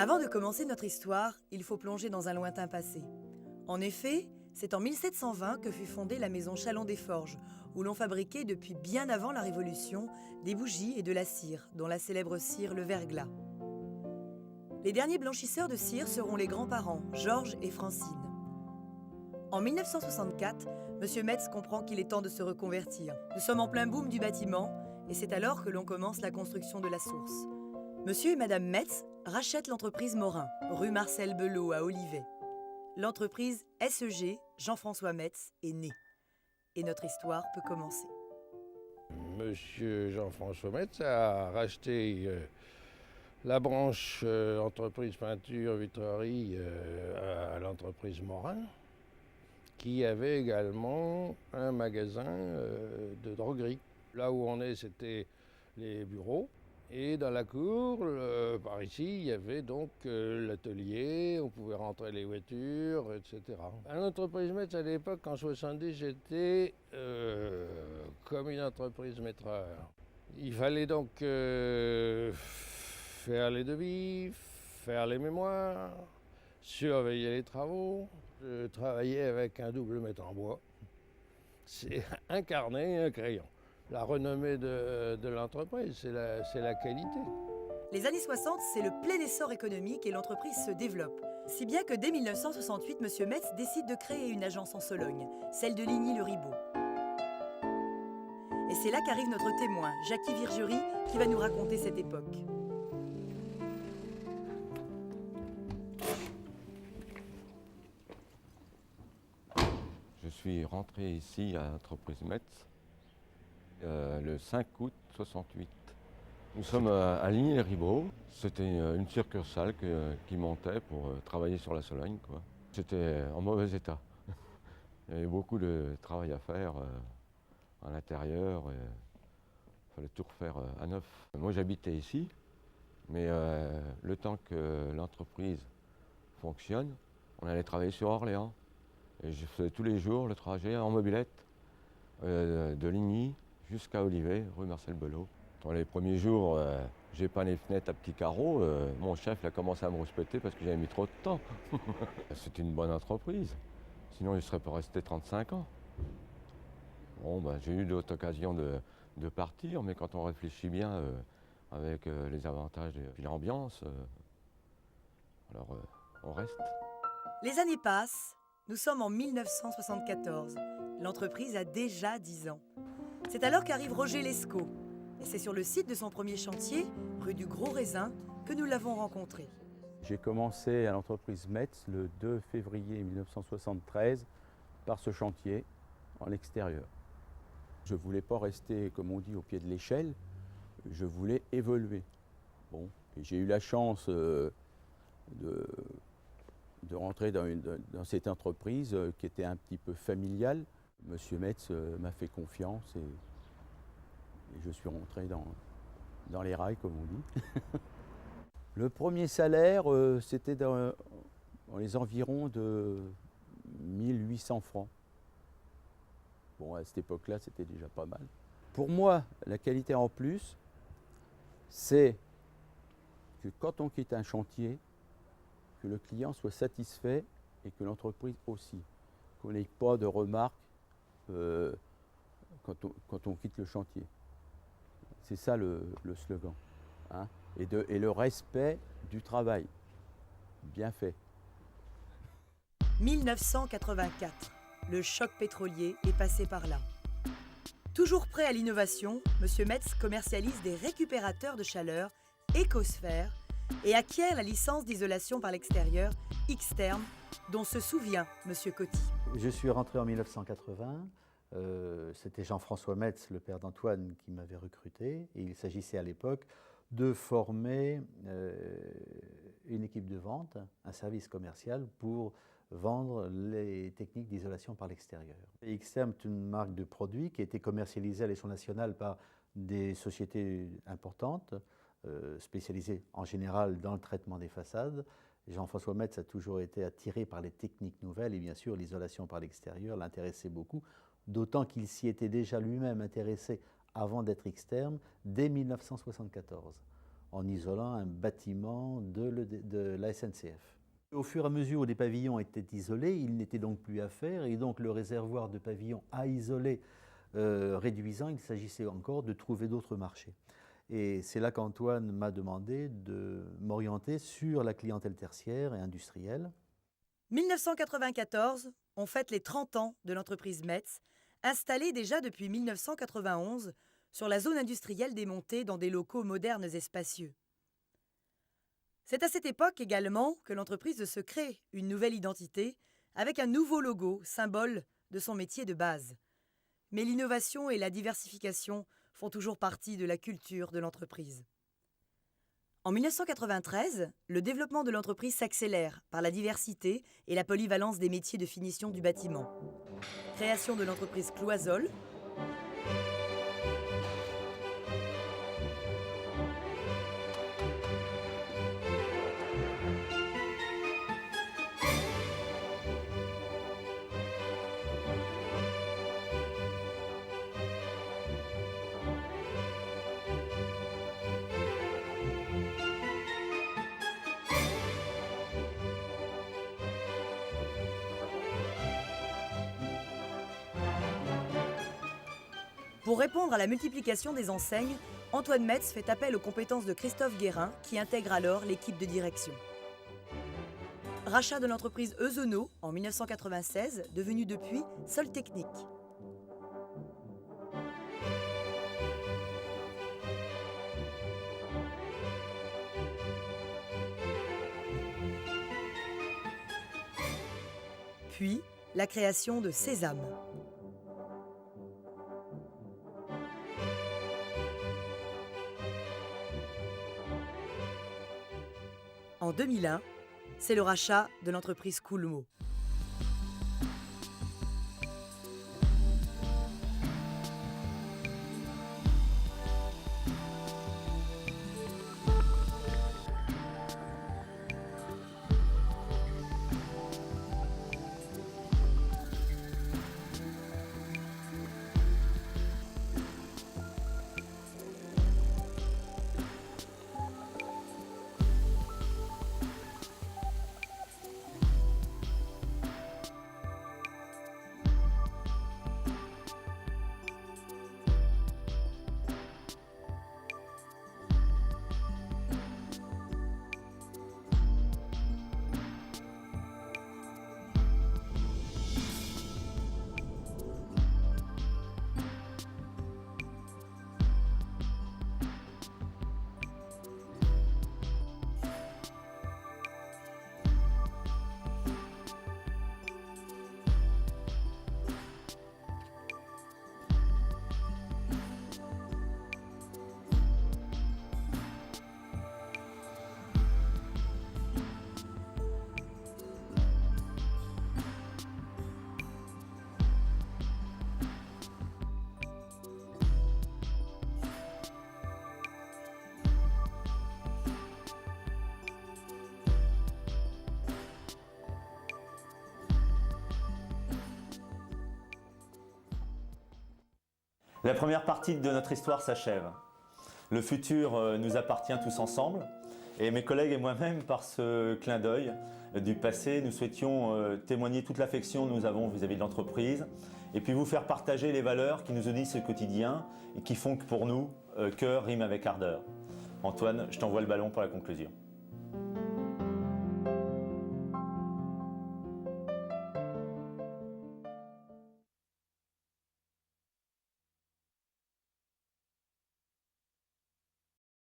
Avant de commencer notre histoire, il faut plonger dans un lointain passé. En effet, c'est en 1720 que fut fondée la maison Chalon-des-Forges, où l'on fabriquait depuis bien avant la Révolution des bougies et de la cire, dont la célèbre cire le verglas. Les derniers blanchisseurs de cire seront les grands-parents, Georges et Francine. En 1964, M. Metz comprend qu'il est temps de se reconvertir. Nous sommes en plein boom du bâtiment et c'est alors que l'on commence la construction de la source. Monsieur et Madame Metz rachètent l'entreprise Morin, rue Marcel Belot à Olivet. L'entreprise SEG, Jean-François Metz, est née. Et notre histoire peut commencer. Monsieur Jean-François Metz a racheté la branche entreprise peinture vitrerie à l'entreprise Morin, qui avait également un magasin de droguerie. Là où on est, c'était les bureaux. Et dans la cour, par ici, il y avait donc l'atelier, on pouvait rentrer les voitures, etc. À l'entreprise Metz, à l'époque, en 70, j'étais comme une entreprise maîtreur. Il fallait donc faire les devis, faire les mémoires, surveiller les travaux. Je travaillais avec un double mètre en bois. C'est un carnet et un crayon. La renommée de l'entreprise, c'est la qualité. Les années 60, c'est le plein essor économique et l'entreprise se développe. Si bien que dès 1968, M. Metz décide de créer une agence en Sologne, celle de Ligny-le-Ribaud. Et c'est là qu'arrive notre témoin, Jackie Virgery, qui va nous raconter cette époque. Je suis rentré ici à l'entreprise Metz le 5 août 68. Nous sommes à Ligny-les-Ribaud. C'était une succursale qui montait pour travailler sur la Sologne, quoi. C'était en mauvais état. Il y avait beaucoup de travail à faire à l'intérieur. Il fallait tout refaire à neuf. Moi j'habitais ici, mais le temps que l'entreprise fonctionne, on allait travailler sur Orléans. Et je faisais tous les jours le trajet en mobilette de Ligny jusqu'à Olivet, rue Marcel Belot. Dans les premiers jours, j'ai peint les fenêtres à petits carreaux. Mon chef il a commencé à me respecter parce que j'avais mis trop de temps. C'était une bonne entreprise. Sinon, je ne serais pas resté 35 ans. Bon, j'ai eu d'autres occasions de partir, mais quand on réfléchit bien avec les avantages et l'ambiance, alors on reste. Les années passent, nous sommes en 1974. L'entreprise a déjà 10 ans. C'est alors qu'arrive Roger Lescaut. Et c'est sur le site de son premier chantier, rue du Gros Raisin, que nous l'avons rencontré. J'ai commencé à l'entreprise Metz le 2 février 1973 par ce chantier en extérieur. Je ne voulais pas rester, comme on dit, au pied de l'échelle, je voulais évoluer. Bon, et j'ai eu la chance de rentrer dans cette entreprise qui était un petit peu familiale. Monsieur Metz m'a fait confiance et je suis rentré dans les rails, comme on dit. Le premier salaire, c'était dans les environs de 1800 francs. Bon, à cette époque-là, c'était déjà pas mal. Pour moi, la qualité en plus, c'est que quand on quitte un chantier, que le client soit satisfait et que l'entreprise aussi. Qu'on n'ait pas de remarques quand on quitte le chantier. C'est ça le slogan. Hein, et le respect du travail. Bien fait. 1984. Le choc pétrolier est passé par là. Toujours prêt à l'innovation, M. Metz commercialise des récupérateurs de chaleur Ecosphère et acquiert la licence d'isolation par l'extérieur Xtherm, dont se souvient M. Coty. Je suis rentré en 1980. C'était Jean-François Metz, le père d'Antoine, qui m'avait recruté. Et il s'agissait à l'époque de former une équipe de vente, un service commercial pour vendre les techniques d'isolation par l'extérieur. Xtherm est une marque de produits qui a été commercialisée à l'échelon national par des sociétés importantes, spécialisées en général dans le traitement des façades. Jean-François Metz a toujours été attiré par les techniques nouvelles et bien sûr l'isolation par l'extérieur l'intéressait beaucoup, d'autant qu'il s'y était déjà lui-même intéressé avant d'être Xtherm dès 1974. en isolant un bâtiment de la SNCF. Au fur et à mesure où les pavillons étaient isolés, il n'était donc plus à faire, et donc le réservoir de pavillons à isoler réduisant, il s'agissait encore de trouver d'autres marchés. Et c'est là qu'Antoine m'a demandé de m'orienter sur la clientèle tertiaire et industrielle. 1994, on fête les 30 ans de l'entreprise Metz, installée déjà depuis 1991 sur la zone industrielle des Montées dans des locaux modernes et spacieux. C'est à cette époque également que l'entreprise se crée une nouvelle identité avec un nouveau logo, symbole de son métier de base. Mais l'innovation et la diversification font toujours partie de la culture de l'entreprise. En 1993, le développement de l'entreprise s'accélère par la diversité et la polyvalence des métiers de finition du bâtiment. Création de l'entreprise Cloisol, Pour répondre à la multiplication des enseignes, Antoine Metz fait appel aux compétences de Christophe Guérin, qui intègre alors l'équipe de direction. Rachat de l'entreprise Eusono en 1996, devenue depuis Sol Technique. Puis, la création de Sésame. En 2001, c'est le rachat de l'entreprise Coolmo. La première partie de notre histoire s'achève. Le futur nous appartient tous ensemble. Et mes collègues et moi-même, par ce clin d'œil du passé, nous souhaitions témoigner toute l'affection que nous avons vis-à-vis de l'entreprise et puis vous faire partager les valeurs qui nous unissent au quotidien et qui font que pour nous, cœur rime avec ardeur. Antoine, je t'envoie le ballon pour la conclusion.